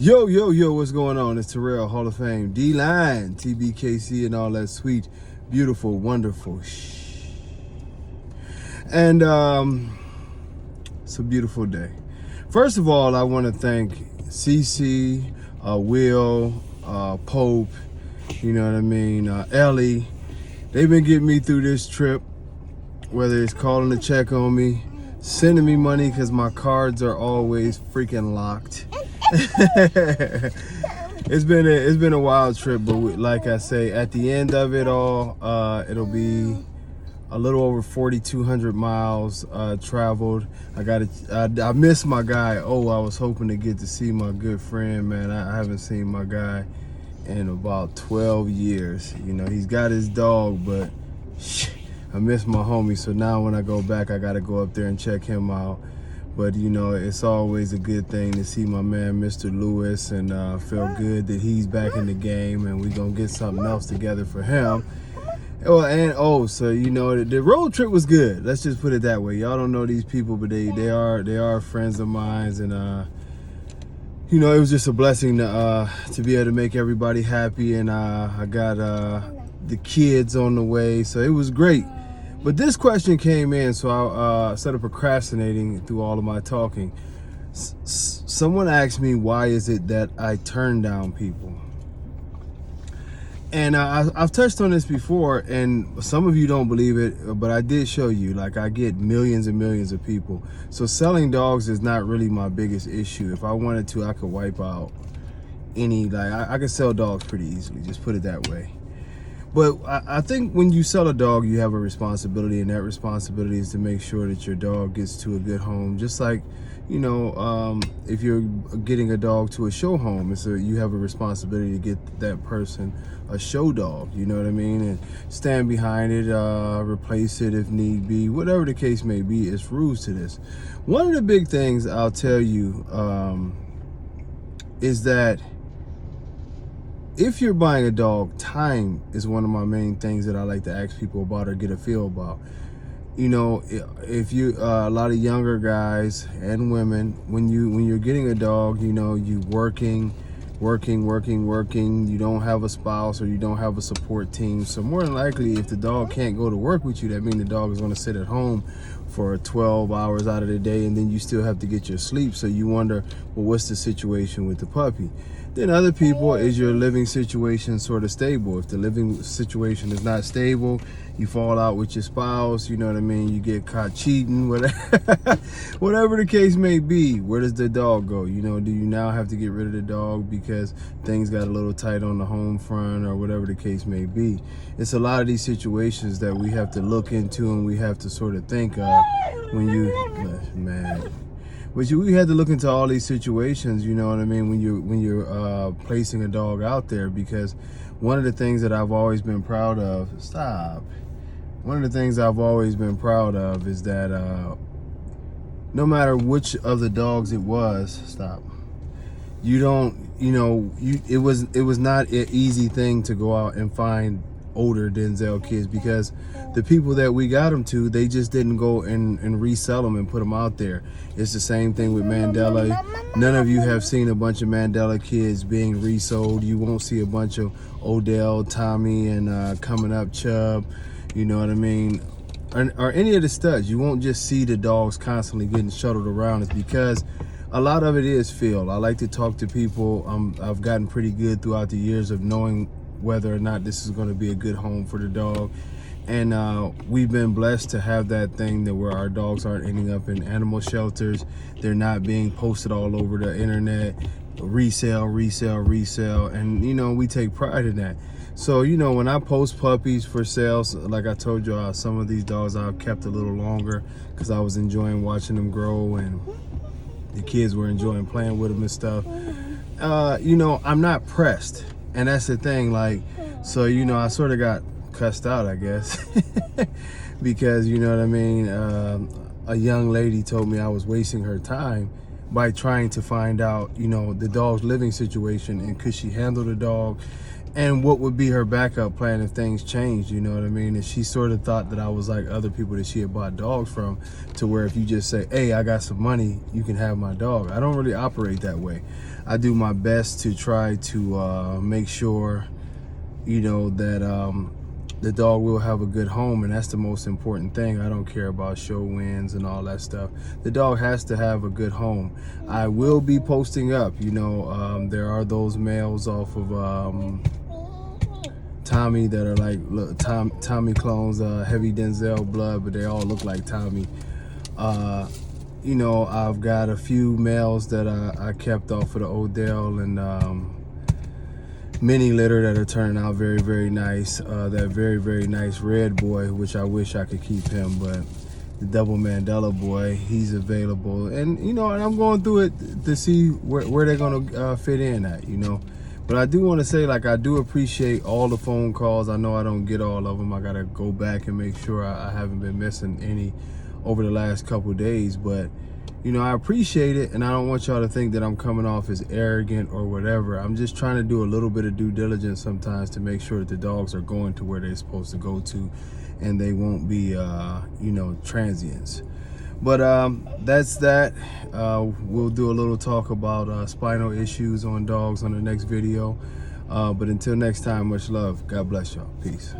Yo, yo, yo, what's going on? It's Terrell, Hall of Fame, D-Line, TBKC, and all that sweet, beautiful, wonderful shh. And it's a beautiful day. First of all, I want to thank CC, Will, Pope, you know what I mean, Ellie. They've been getting me through this trip, whether it's calling to check on me, sending me money because my cards are always freaking locked. It's been a wild trip, but like I say, at the end of it all, it'll be a little over 4,200 miles traveled. I miss my guy. I was hoping to get to see my good friend, man. I haven't seen my guy in about 12 years. You know, he's got his dog, but I miss my homie. So now when I go back, I got to go up there and check him out. But, you know, it's always a good thing to see my man, Mr. Lewis, and feel good that he's back in the game, and we're going to get something else together for him. So, you know, the road trip was good. Let's just put it that way. Y'all don't know these people, but they are friends of mine, and, you know, it was just a blessing to be able to make everybody happy, and I got the kids on the way, so it was great. But this question came in, so I instead of procrastinating through all of my talking, someone asked me, why is it that I turn down people? And I've touched on this before, and some of you don't believe it, but I did show you, like, I get millions and millions of people. So selling dogs is not really my biggest issue. If I wanted to, I could wipe out any, like, I could sell dogs pretty easily, just put it that way. But I think when you sell a dog, you have a responsibility, and that responsibility is to make sure that your dog gets to a good home. Just like, you know, if you're getting a dog to a show home, you have a responsibility to get that person a show dog, you know what I mean? And stand behind it, replace it if need be, whatever the case may be. It's rules to this. One of the big things I'll tell you is that if you're buying a dog, time is one of my main things that I like to ask people about or get a feel about. You know, if you a lot of younger guys and women, when you're getting a dog, you know, you working, you don't have a spouse or you don't have a support team. So more than likely, if the dog can't go to work with you, that means the dog is going to sit at home for 12 hours out of the day, and then you still have to get your sleep. So you wonder, well, what's the situation with the puppy? Then other people, is your living situation sort of stable? If the living situation is not stable, you fall out with your spouse, you know what I mean? You get caught cheating, whatever the case may be. Where does the dog go? You know, do you now have to get rid of the dog because things got a little tight on the home front or whatever the case may be? It's a lot of these situations that we have to look into and we have to sort of think of when we had to look into all these situations, you know what I mean, when you're placing a dog out there, because one of the things that I've always been proud of, is that no matter which of the dogs it was, it was not an easy thing to go out and find older Denzel kids, because the people that we got them to, they just didn't go and resell them and put them out there. It's the same thing with Mandela. None of you have seen a bunch of Mandela kids being resold. You won't see a bunch of Odell, Tommy, and coming up Chubb, you know what I mean, or any of the studs. You won't just see the dogs constantly getting shuttled around. It's because a lot of it is feel. I like to talk to people. I've gotten pretty good throughout the years of knowing whether or not this is going to be a good home for the dog. And we've been blessed to have that thing that where our dogs aren't ending up in animal shelters. They're not being posted all over the internet, resale. And, you know, we take pride in that. So, you know, when I post puppies for sales, like I told you, some of these dogs I've kept a little longer because I was enjoying watching them grow, and the kids were enjoying playing with them and stuff. You know, I'm not pressed. And that's the thing, like, so, you know, I sort of got cussed out, I guess, because, you know what I mean, a young lady told me I was wasting her time by trying to find out, you know, the dog's living situation and could she handle the dog, and what would be her backup plan if things changed, you know what I mean? And she sort of thought that I was like other people that she had bought dogs from, to where if you just say, hey, I got some money, you can have my dog. I don't really operate that way. I do my best to try to make sure, you know, that the dog will have a good home, and that's the most important thing. I don't care about show wins and all that stuff. The dog has to have a good home. I will be posting up, you know, there are those males off of Tommy that are like Tommy clones, heavy Denzel blood, but they all look like Tommy. You know, I've got a few males that I kept off of the Odell and mini litter that are turning out very, very nice. That very, very nice red boy, which I wish I could keep him, but the double Mandela boy, he's available. And, you know, and I'm going through it to see where they're going to fit in at, you know. But I do want to say, like, I do appreciate all the phone calls. I know I don't get all of them. I got to go back and make sure I haven't been missing any over the last couple days. But, you know, I appreciate it, and I don't want y'all to think that I'm coming off as arrogant or whatever. I'm just trying to do a little bit of due diligence sometimes to make sure that the dogs are going to where they're supposed to go to, and they won't be, you know, transients. But that's that. We'll do a little talk about spinal issues on dogs on the next video. But until next time, much love. God bless y'all. Peace.